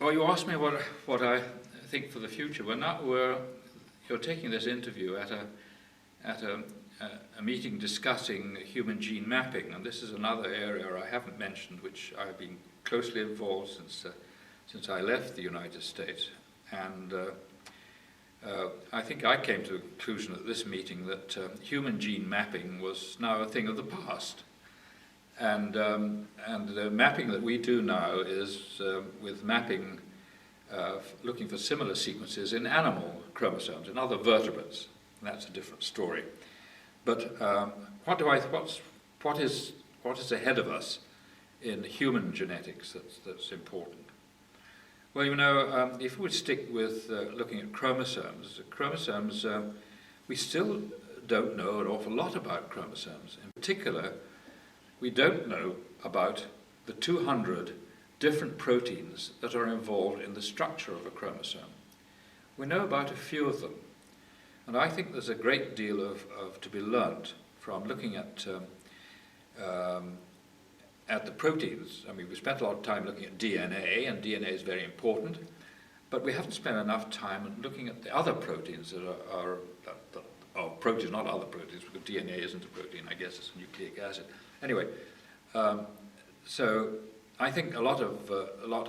Well, you asked me what I think for the future. You're taking this interview at a meeting discussing human gene mapping, and this is another area I haven't mentioned, which I've been closely involved since I left the United States. And I think I came to the conclusion at this meeting that human gene mapping was now a thing of the past. And the mapping that we do now is with mapping, looking for similar sequences in animal chromosomes, in other vertebrates. And that's a different story. But what is ahead of us in human genetics that's important? Well, you know, if we stick with looking at chromosomes, we still don't know an awful lot about chromosomes. In particular, we don't know about the 200 different proteins that are involved in the structure of a chromosome. We know about a few of them, and I think there's a great deal of to be learnt from looking at the proteins. I mean, we spent a lot of time looking at DNA, and DNA is very important, but we haven't spent enough time looking at the other proteins that are proteins, not other proteins, because DNA isn't a protein, I guess it's a nucleic acid. Anyway, so I think a lot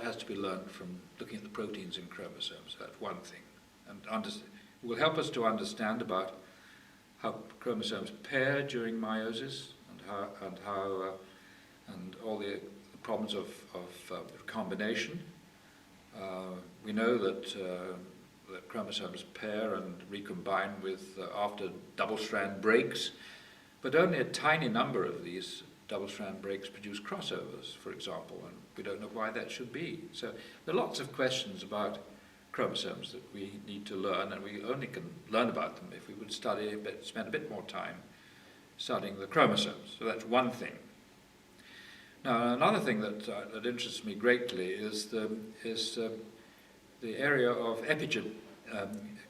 has to be learned from looking at the proteins in chromosomes. That's one thing, and it will help us to understand about how chromosomes pair during meiosis and all the problems of recombination. We know that chromosomes pair and recombine after double-strand breaks, but only a tiny number of these double-strand breaks produce crossovers, for example, and we don't know why that should be. So there are lots of questions about chromosomes that we need to learn, and we only can learn about them if we would spend a bit more time studying the chromosomes. So that's one thing. Now, another thing that interests me greatly is the area of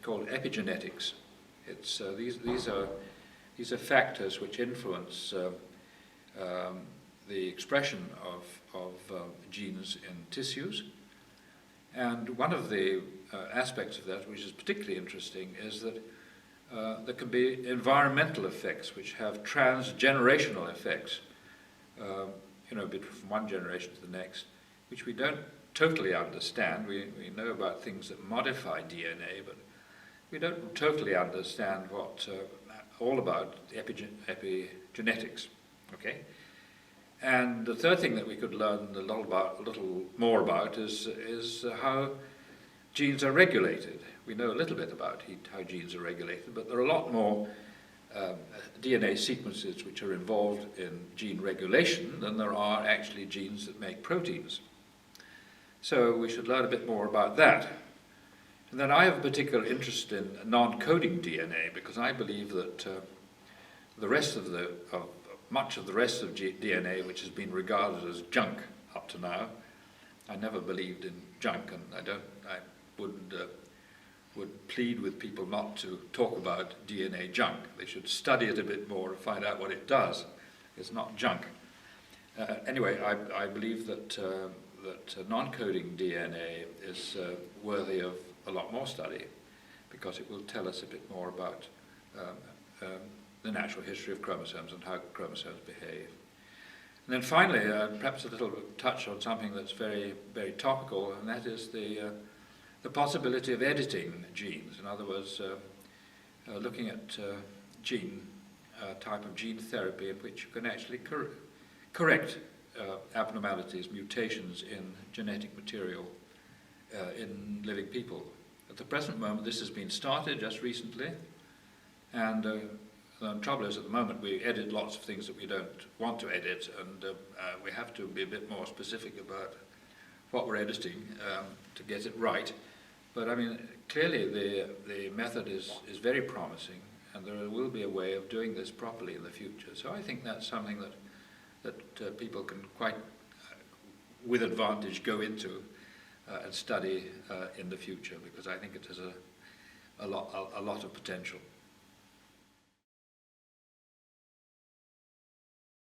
called epigenetics. It's these are factors which influence the expression of genes in tissues, and one of the aspects of that, which is particularly interesting, is that there can be environmental effects which have transgenerational effects. A bit from one generation to the next, which we don't totally understand. We know about things that modify DNA, but we don't totally understand all about epigenetics. Okay, and the third thing that we could learn a little more about is how genes are regulated. We know a little bit about how genes are regulated, but there are a lot more DNA sequences which are involved in gene regulation than there are actually genes that make proteins. So we should learn a bit more about that. And then I have a particular interest in non-coding DNA, because I believe that much of the rest of DNA, which has been regarded as junk up to now, I never believed in junk, and I would plead with people not to talk about DNA junk. They should study it a bit more and find out what it does. It's not junk. Anyway, I believe that non-coding DNA is worthy of a lot more study, because it will tell us a bit more about the natural history of chromosomes and how chromosomes behave. And then finally, perhaps a little touch on something that's very, very topical, and that is the possibility of editing genes. In other words, looking at type of gene therapy in which you can actually correct abnormalities, mutations in genetic material in living people. At the present moment, this has been started just recently, and the trouble is, at the moment, we edit lots of things that we don't want to edit, and we have to be a bit more specific about what we're editing to get it right. But I mean, clearly the method is very promising, and there will be a way of doing this properly in the future. So I think that's something that people can quite, with advantage, go into and study in the future, because I think it has a lot of potential.